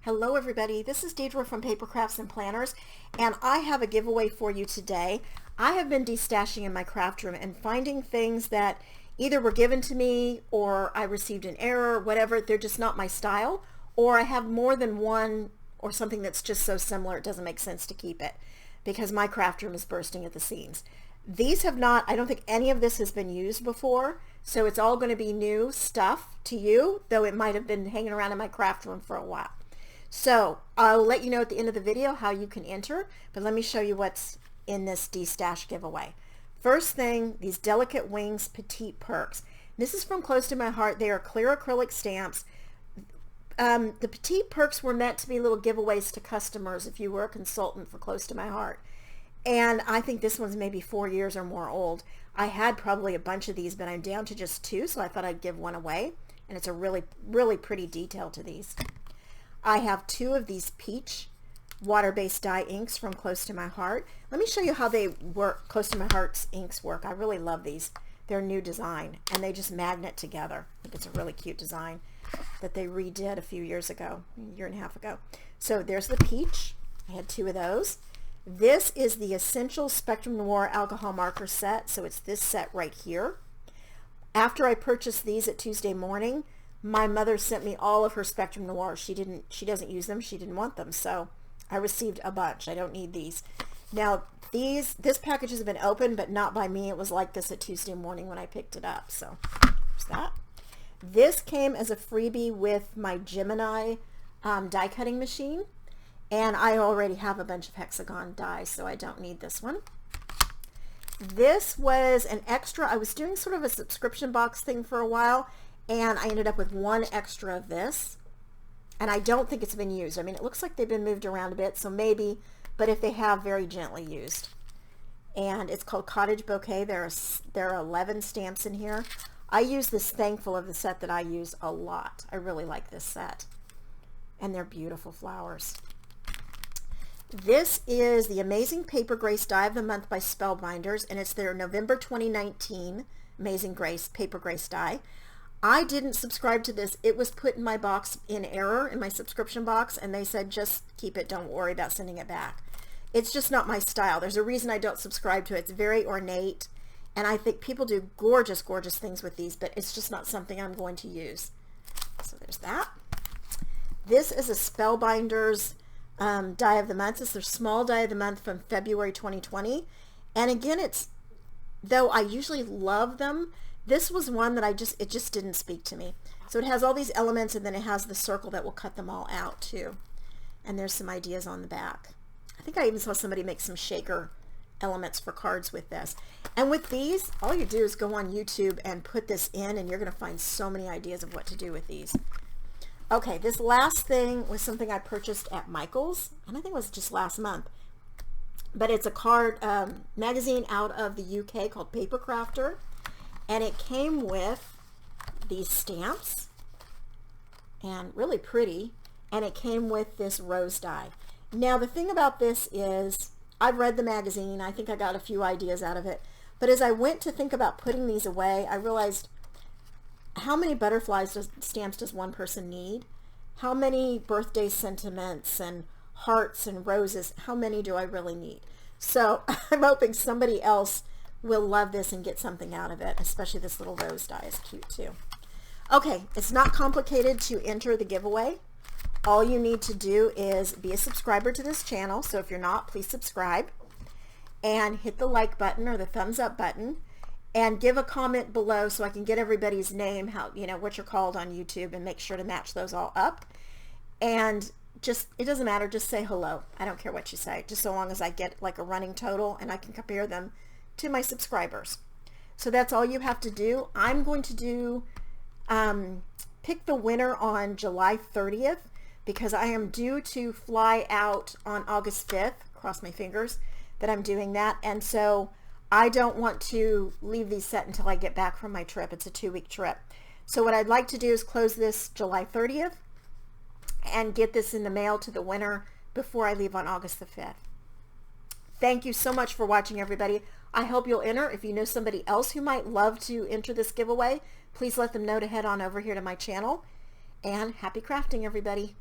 Hello everybody, this is Dedra from Paper Crafts and Planners, and I have a giveaway for you today. I have been destashing in my craft room and finding things that either were given to me or I received an error, whatever, they're just not my style, or I have more than one or something that's just so similar it doesn't make sense to keep it because my craft room is bursting at the seams. These have not, I don't think any of this has been used before, so it's all going to be new stuff to you, though it might have been hanging around in my craft room for a while. So I'll let you know at the end of the video how you can enter, but let me show you what's in this Destash giveaway. First thing, these Delicate Wings Petite Perks. This is from Close to My Heart. They are clear acrylic stamps. The Petite Perks were meant to be little giveaways to customers if you were a consultant for Close to My Heart. And I think this one's maybe 4 years or more old. I had probably a bunch of these, but I'm down to just 2, so I thought I'd give one away. And it's a really, really pretty detail to these. I have 2 of these peach water-based dye inks from Close to My Heart. Let me show you how they work. Close to My Heart's inks work. I really love these. They're a new design, and they just magnet together. I think it's a really cute design that they redid a few years ago, a year and a half ago. So there's the peach. I had 2 of those. This is the Essential Spectrum Noir Alcohol Marker Set, so it's this set right here. After I purchased these at Tuesday morning, my mother sent me all of her Spectrum Noir. She doesn't use them. She didn't want them, so I received a bunch. I don't need these. Now, this package has been opened, but not by me. It was like this at Tuesday morning when I picked it up, so there's that. This came as a freebie with my Gemini die cutting machine, and I already have a bunch of hexagon dies, so I don't need this one. This was an extra. I was doing sort of a subscription box thing for a while, and I ended up with 1 extra of this, and I don't think it's been used. I mean, it looks like they've been moved around a bit, so maybe, but if they have, very gently used. And it's called Cottage Bouquet. There are 11 stamps in here. I use this Thankful of the set that I use a lot. I really like this set, and they're beautiful flowers. This is the Amazing Paper Grace Die of the Month by Spellbinders, and it's their November 2019 Amazing Grace Paper Grace Die. I didn't subscribe to this. It was put in my box in error, in my subscription box, and they said just keep it, don't worry about sending it back. It's just not my style. There's a reason I don't subscribe to it. It's very ornate, and I think people do gorgeous, gorgeous things with these, but it's just not something I'm going to use. So there's that. This is a Spellbinders Die of the Month. It's their small Die of the Month from February 2020. And again, though I usually love them, this was one that it just didn't speak to me. So it has all these elements, and then it has the circle that will cut them all out too. And there's some ideas on the back. I think I even saw somebody make some shaker elements for cards with this. And with these, all you do is go on YouTube and put this in, and you're going to find so many ideas of what to do with these. Okay, this last thing was something I purchased at Michael's, and I think it was just last month. But it's a card magazine out of the UK called Paper Crafter. And it came with these stamps, and really pretty, and it came with this rose die. Now the thing about this is, I've read the magazine, I think I got a few ideas out of it, but as I went to think about putting these away, I realized how many stamps does one person need? How many birthday sentiments and hearts and roses, how many do I really need? So I'm hoping somebody else will love this and get something out of it, especially this little rose die is cute too. Okay, it's not complicated to enter the giveaway. All you need to do is be a subscriber to this channel, so if you're not, please subscribe, and hit the like button or the thumbs up button, and give a comment below so I can get everybody's name, what you're called on YouTube, and make sure to match those all up. And it doesn't matter, just say hello. I don't care what you say, just so long as I get like a running total and I can compare them to my subscribers. So that's all you have to do. I'm going to do pick the winner on July 30th because I am due to fly out on August 5th. Cross my fingers that I'm doing that, and so I don't want to leave these set until I get back from my trip. It's a 2-week trip. So what I'd like to do is close this July 30th and get this in the mail to the winner before I leave on August the 5th. Thank you so much for watching, everybody. I hope you'll enter. If you know somebody else who might love to enter this giveaway, please let them know to head on over here to my channel. And happy crafting, everybody.